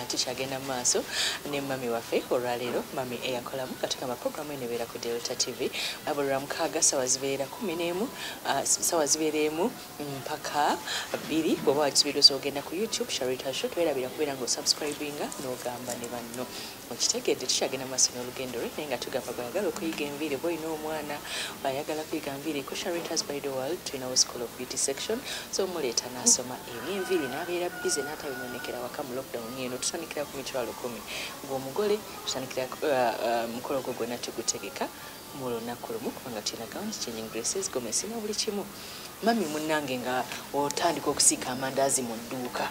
Tuchagenda maaso ne mami waffe olwaleero mami eyakolamu katika programu eno ebeera ku Delta TV abulira mukaaga sawa zibeera 11 sawa zibeeremu mpaka 2 bwoba wakisubiddwa ogenda ku YouTube Sharita Show tubeera kubeera nga osubscribinga n'ogamba ne banno okitegedde tukyagenda maaso n'olugendo lwe naye nga tugamba gwayagala okuyiga enviiri oba olina omwana ayagala kuyiga enviiri ku Sharitas by the World tulinawo School of Beauty section so muleeta n'asoma enviiri n'abeera bize n'atabinonekera waka mu lockdown eno tusandikira ku mitwalo 10 ng'omugole tusandikira mukolo gwo gwonna tugutegeka mu lunaku lumu kubanga tulina gowns changing dresses gomesi na buli kimu mami munnange nga otandika okusiika amandaazi mu dduuka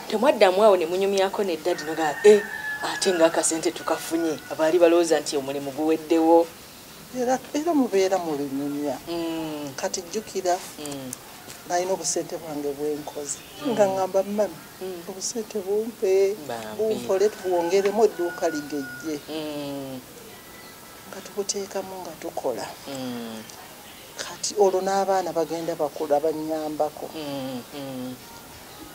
temwaddamu awo ne munyumyako neddadi noga ate nga akasente tukafunye abaali balowooza nti omulimu guweddewo era mubeera mulinyumya kati jjukira nalina obusente bwange bwenkoze nga ngamba mami obusente bumpe bumpole tuwongeremu edduuka ligejje nga tubuteekamu nga tukola kati olwo n'abaana bagenda bakula bannyambako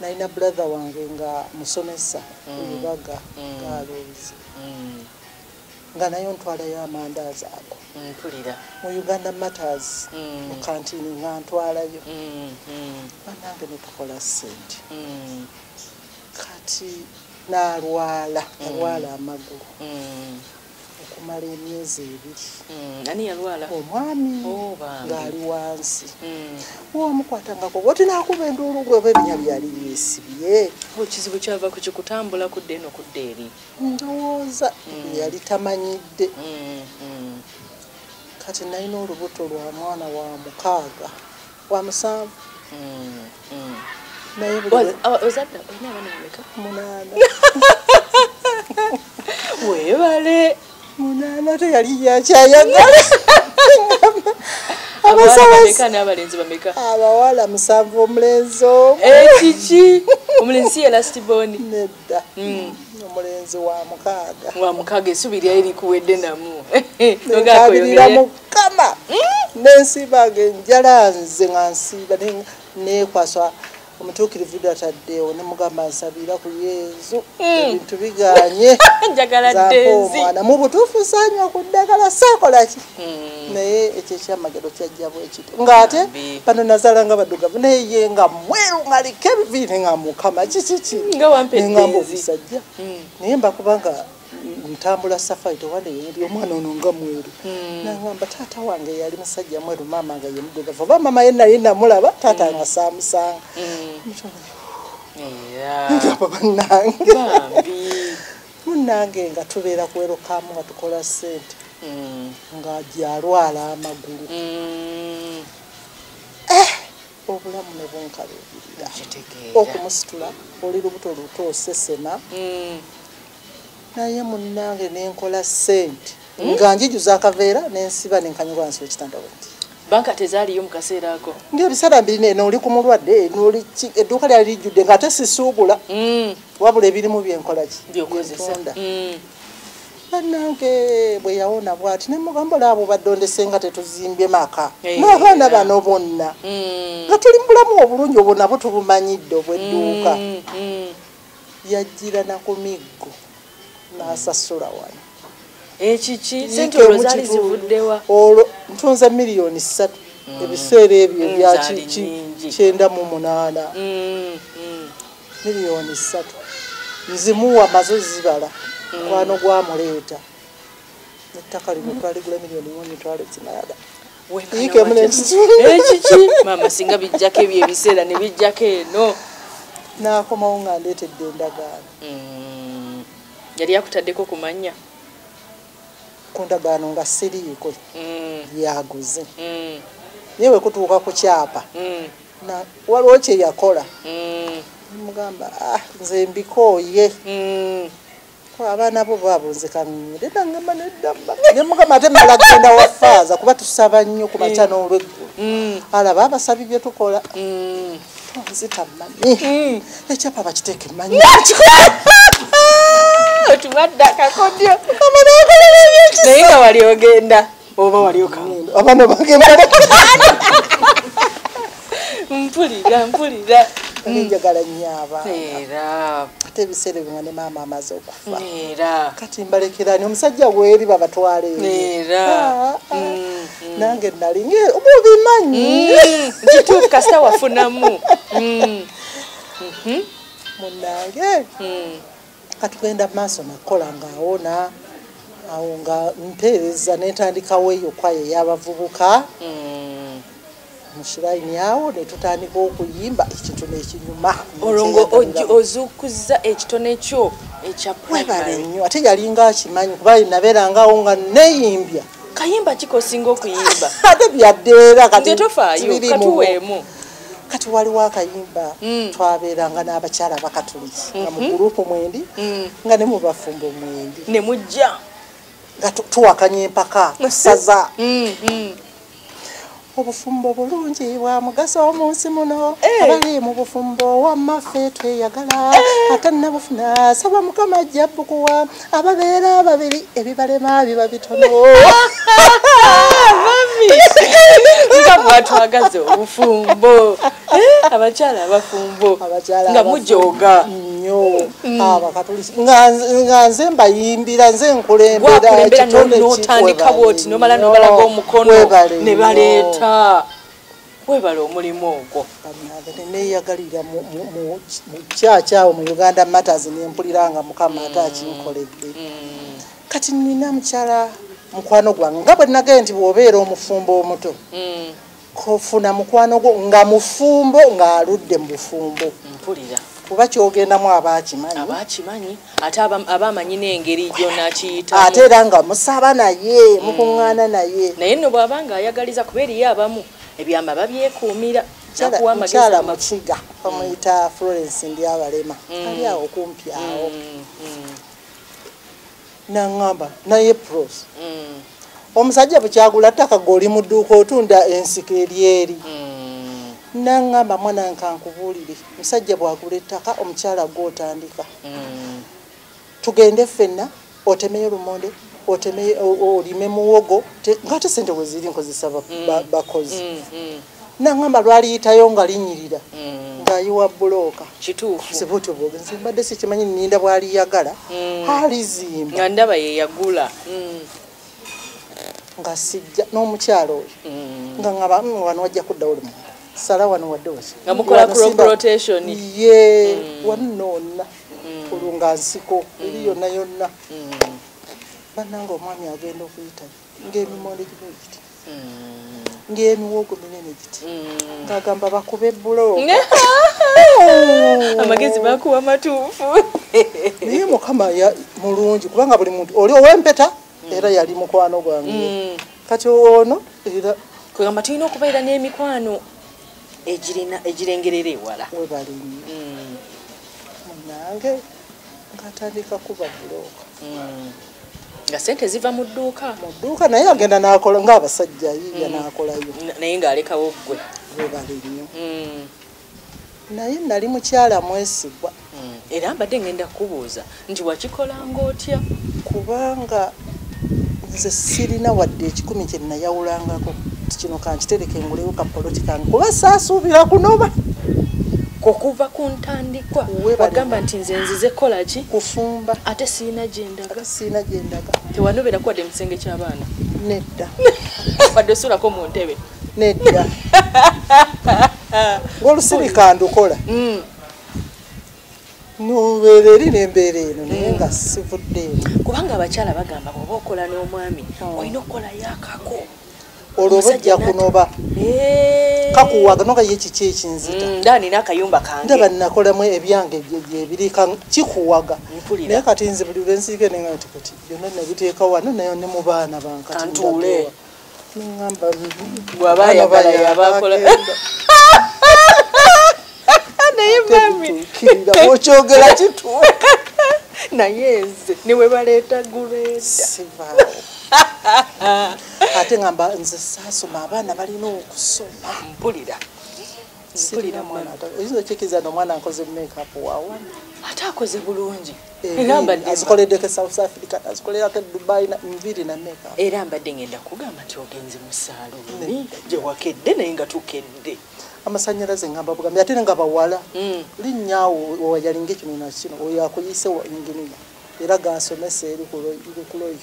nalina brother wange nga musomesa ebibaga galoozi nga nayo ntwalayo amandaazi ago mu Uganda Matters mu kantini nga ntwalayo banange netukola ssente kati nalwala amagulu okumala emyezi 2 ani yalwala omwami ng'ali wansi wamukwatangako bwoti nakuba enduulu gwe ebinya byali byesibye ekizibu kyava ku kikutambula kudde eno kudde eri ndowooza yali tamanyidde kati nalina olubuto lwa mwana wa 6 wa 7 naye ozadda olina abaana bameka 8 weebale 8 teyali yakyayagala n'abalenzi bameka abawala 7 omulenzi kiki omulenzi ye last born nedda omulenzi wa 6 esubiri eri kuwedde namu nogakabirira mukama nensibaga enjala nze nga nsiba nekwaswa omutuukirivu dataddewo ne mugamba nsabira ku Yezu ebintu biganye njagala ddezi omwana mu butuufu saanywa ku ddagala saakola ki naye ekyo ekyamagero kyajja bwekito ng'ate bano nazaala nga baddugavu naye ye nga mweru ngaliko ebiviiri nga mukama kiki nga wampeddeezi obusajja naye mbakubanga ntambula safari tewandeyeri omwana ono nga mweru nangamba taata wange yali musajja mweru maama nga ye muddugavu oba maama ye naye namulaba taata nga saamusanga ngamba bannange munnange nga tubeera kwerokamu nga tukola ssente nga gyalwala amagulu obulamu ne bunkalubirira okumusitula oli lubuto luto osesema naye munnange nenkola ssente nga njijuza akaveera nensiba nenkanyirwa nsi ekitanda wendi banka tezaaliyo mu kaseera ako ng'ebiseera 2 n'oli ku mulwadde edduuka lyali lijjudde ng'ate sisuubula wabula ebirimu byenkola ki byokozesa bannange bwe yawona bw'ati ne mugamba olaba obaddondese nga tetuzimbye maka n'abaana bano bonna nga tuli mu bulamu obulungi obwo nabo tubumanyidde obw'edduuka yajjira na ku miggo n'asasula wano ekiki sente olwo zaali zivuddewa olwo ntunza miliyoni 3 ebiseera ebyo ebya 98 miliyoni 3 nzimuwa mazo zibala kwano gwamuleeta nettaka lino twaligula miliyoni 1 twale zimalaga ekiki mama singa bijjako ebyo ebiseera ne bijjako eno n'akomawo nga ndeetedde endagaano yali yakutaddeko kumanya ku ndagaano nga siriiko yaguze naye we kutuuka ku kyapa waliwo kye yakola mugamba nze mbikooye abaana bo babunze kannyire nangamba neddamba ne mukama ate mmala genda wafaaza kuba tusaba nnyo ku makya n'olweggulu alaba abasabi bye tukola nzitamanyi ekyapa bakiteeka emmanyi otuwadde akakodyo naye nga wali ogenda oba wali okamu abaana bagenda mpulira njagala nnyo abaana era ate ebiseera bimwe ne maama amaze okufa era kati mbalekerani omusajja weeri babatwala era nange nali mubimanyi kituufu kasita wafunamu munnange katugenda maaso nakola ngaawona awo nga mpeereza netandikawo eyo kwayo ey'abavubuka mushiraini awo netutandika okuyimba ekitone ekinyuma olongo ozukuza ekitone kyo ekya primary nnyo ate yalinga akimanyi kuba nabeerangawo nga neyimbya kayimba kikosinga okuyimba ate byaddeera kati tofaayo katuweemu kati waliwo akayimba twabeeranga n'abakyala bakatuliki nga mu gurupu mwendi nga ne mu bafumbo mwendi ne mujja nga tuwakanya empaka saza obufumbo bulungi bwa mugaso omunsi muno abali mu bufumbo wamaffe tweyagala ate nabufuna saba mukama ajja bukuwa ababeera babiri ebibalema biba bitono mami nga bwatwagaze obufumbo abakyala abafumbo nga mujoga nnyo abakatulisi nga nze mbayimbira nze nkulembera kitone n'otandika bwoti nomala nobalaga omukono ne baleeta webale omulimu ogwo neyagalira mu kyakyawo mu Uganda Matters nempuliranga mukama ate akinkoledde kati nina mukyala mukwano gwange nga bwe nagee nti bw'obeera omufumbo omuto kofuna mukwano gwo nga mufumbo ng'aludde mu bufumbo mpulira kuba kyogendamu abakimanyi ate abamanyi n'engeri gyonakiyita ate era nga musaba naye mukuŋŋaana naye nno bw'abanga ayagaliza kuba eriyo abamu ebyama babyekuumira mukyala mukiga bamuyita Florence ndi abalema ali awo kumpi awo naŋŋamba naye pros omusajja bukyagula ttaka g'oli mu dduuka otunda ensiko eryeri naŋŋamba mwana nkankubuulire musajja bwagula ettaka omukyala gw'otandika tugende ffenna otemeyo lumonde olime muwogo ng'ate sente we ziri nkozesa bakozi naŋŋamba lwaliyitayo nga linyirira ng'ayiwa bulooka kituufu sibutubuge nze mbadde sikimanyi nninda bw'aliyagala alizimba nga ndaba ye yagula nga sijja n'omukyalo oyo nga ŋŋamba wano wajja kuddawo lumonde sala wano wadde waki nga mukola crop rotation ye wano nonna olunga nsiko eri yonna yonna bannanga omwami agenda okuyitayo ng'emimonde gino giti ng'emiwogo minene giti ng'agamba bakube bulo amagezi bakuwa matuufu naye mukama mulungi kubanga buli muntu oli ow'empeta era yali mukwano gwange kati ono era kwegamba tulina okubeera n'emikwano egirengerera ewala webali munange ngatandika kuba bulooka nga sente ziva mu dduuka naye agenda n'akola ng'abasajja yiya n'akolayo naye ng'alekawo ggwe webali nnyo naye nali mukyala mwesigwa era mbadde ngenda kukubuuza nti wakikolanga otya kubanga nze sirina wadde ekikumi kye nnayawulangako kino kankitereke ngulewo kapoloti kange kuba saasuubira kunoba okuva ku ntandikwa wagamba nti nze nzize kola ki kufumba ate siina gyendaga tewanobera kuwadde mu kisenge ky'abaana nedda wadde osulako mu ntebe nedda ng'olusirika ndukola nubeera eri n'embeera eno naye nga sivuddeemu kubanga abakyala bagamba bw'oba okola n'omwami olina okukola yakako olwo bajja kunoba kakuwaga noga ye kiki ekinzita ndani n'akayumba kange ndaba nnakolamu ebyange ebiri kikuwaga naye kati nze buli lwensirike nenga nti kati byonna nabiteeka wano nayo ne mu baana bankati ntuule neŋŋamba bw'aba ayagala yabakola naye mami kirira okyogera kituuka naye nze niwe baleeta guleda sivaawo ate ngamba nze saasoma abaana balina okusoma mpulira mwana oyinza okyekiza n'omwana akoze makeup waawana ate akoze bulungi azikoleddeko South Africa azikolerako Dubai nviri na makeup era mbadde ngenda kugamba nti ogenze mu saaluni gye wakedde naye nga tukedde amasanyalaze ngamba bugambi ate nga bawala linnyawo wayalinga ekino nakino oyo akuyise inginiya era gasomesa eri kuloyo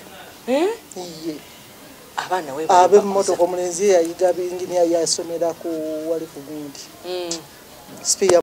iye abaana ab'emmotoka omulenzi yayiga inginiya yasomera ku wali ku gundi sipiya